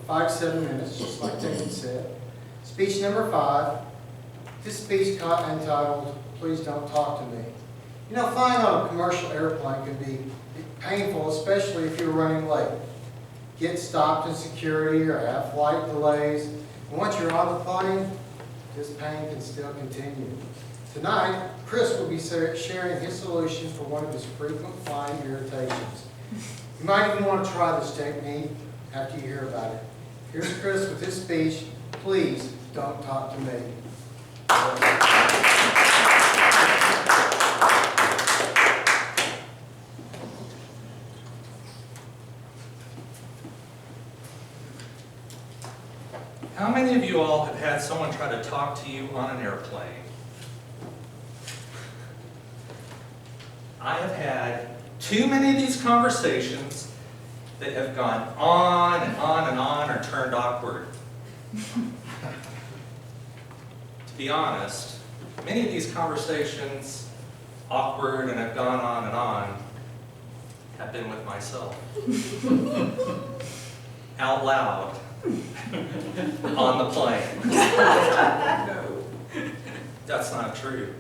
5 to 7 minutes, just like David said. Speech number 5. This speech entitled, Please Don't Talk to Me. You know, flying on a commercial airplane can be painful, especially if you're running late. Get stopped in security or have flight delays. And once you're on the plane, this pain can still continue. Tonight, Chris will be sharing his solution for one of his frequent flying irritations. You might even want to try this technique after you hear about it. Here's Chris with his speech, Please Don't Talk to Me. How many of you all have had someone try to talk to you on an airplane? I have had too many of these conversations that have gone on and on and on or turned awkward. To be honest, many of these conversations, awkward and have gone on, have been with myself. Out loud. On the plane. No. That's not true.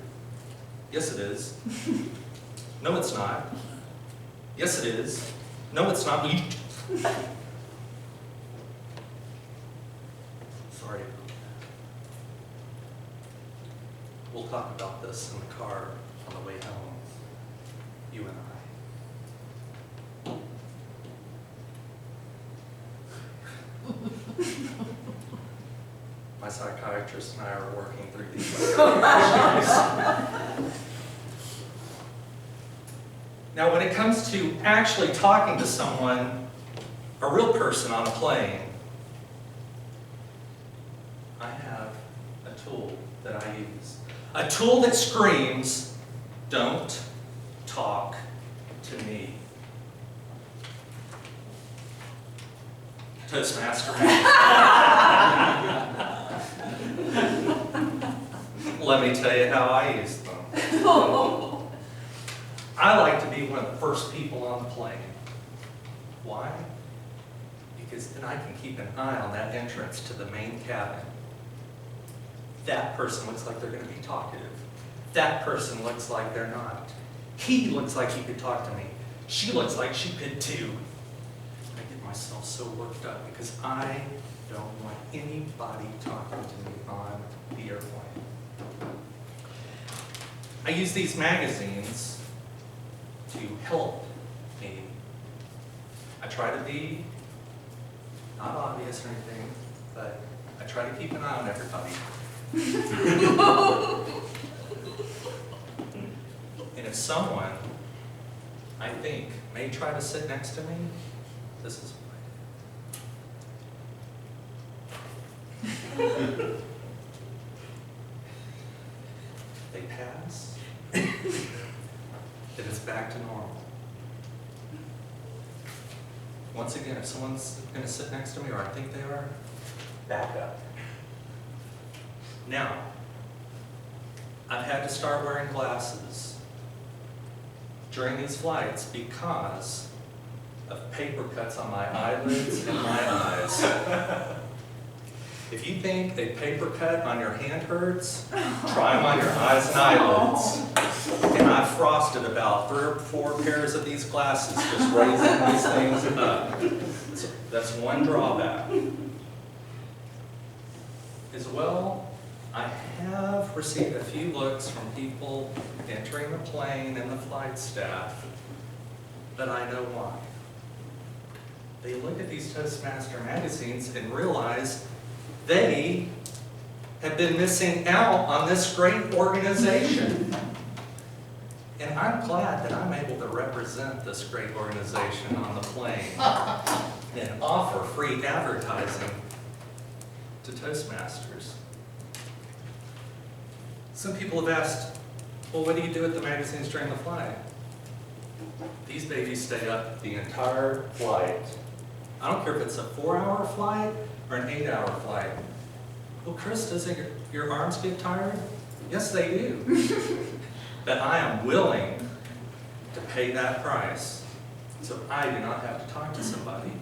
Yes, it is. No, it's not. Yes, it is. No, it's not. Sorry. We'll talk about this in the car on the way home. You and I. My psychiatrist and I are working through these issues. Now, when it comes to actually talking to someone, a real person on a plane, I have a tool that I use. A tool that screams, "Don't talk to me." Toastmasters. Let me tell you how I use them. I like to be one of the first people on the plane. Why? Because then I can keep an eye on that entrance to the main cabin. That person looks like they're going to be talkative. That person looks like they're not. He looks like he could talk to me. She looks like she could too. I get myself so worked up because I don't want anybody talking to me on the airplane. I use these magazines to help me. I try to be not obvious or anything, but I try to keep an eye on everybody. And if someone, I think, may try to sit next to me, this is what I do. They pass, then it's back to normal. Once again, if someone's going to sit next to me, or I think they are, back up. Now, I've had to start wearing glasses during these flights because of paper cuts on my eyelids and my eyes. If you think a paper cut on your hand hurts, try them on your eyes and eyelids. And I've frosted about 3 or 4 pairs of these glasses just raising these things up. So that's one drawback. As well, I have received a few looks from people entering the plane and the flight staff, but I know why. They look at these Toastmaster magazines and realize they have been missing out on this great organization. And I'm glad that I'm able to represent this great organization on the plane and offer free advertising to Toastmasters. Some people have asked, well, what do you do with the magazines during the flight? These babies stay up the entire flight. I don't care if it's a 4-hour flight or an 8-hour flight. Well, Chris, doesn't your arms get tired? Yes, they do. But I am willing to pay that price so I do not have to talk to somebody.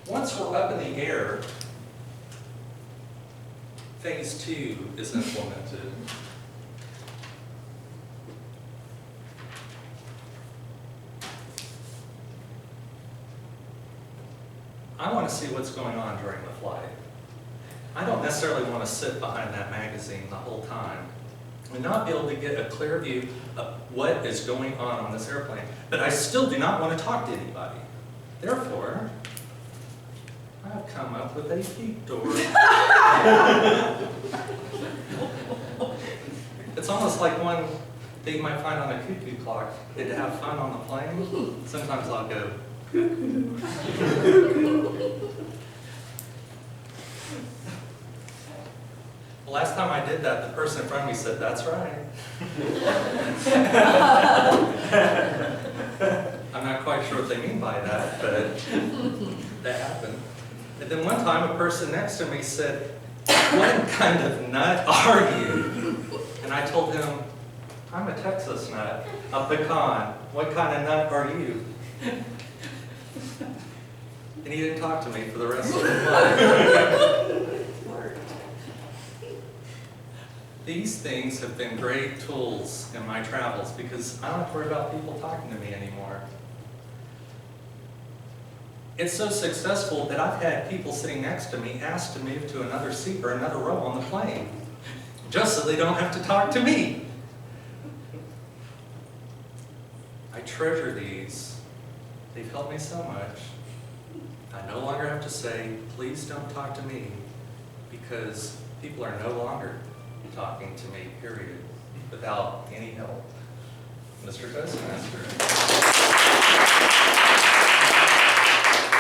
Once we're up in the air, phase 2 is implemented. I want to see what's going on during the flight. I don't necessarily want to sit behind that magazine the whole time and not be able to get a clear view of what is going on this airplane. But I still do not want to talk to anybody. Therefore, I have come up with a peek door. It's almost like one that you might find on a cuckoo clock. To have fun on the plane. Sometimes I'll go, cuckoo. The last time I did that, the person in front of me said, "That's right." I'm not quite sure what they mean by that, but that happened. And then one time a person next to me said, "What kind of nut are you?" And I told him, "I'm a Texas nut, a pecan. What kind of nut are you?" And he didn't talk to me for the rest of his life. These things have been great tools in my travels because I don't have to worry about people talking to me anymore. It's so successful that I've had people sitting next to me ask to move to another seat or another row on the plane, just so they don't have to talk to me. I treasure these. They've helped me so much. I no longer have to say, "Please don't talk to me," because people are no longer talking to me, period, without any help. Mr. Toastmaster.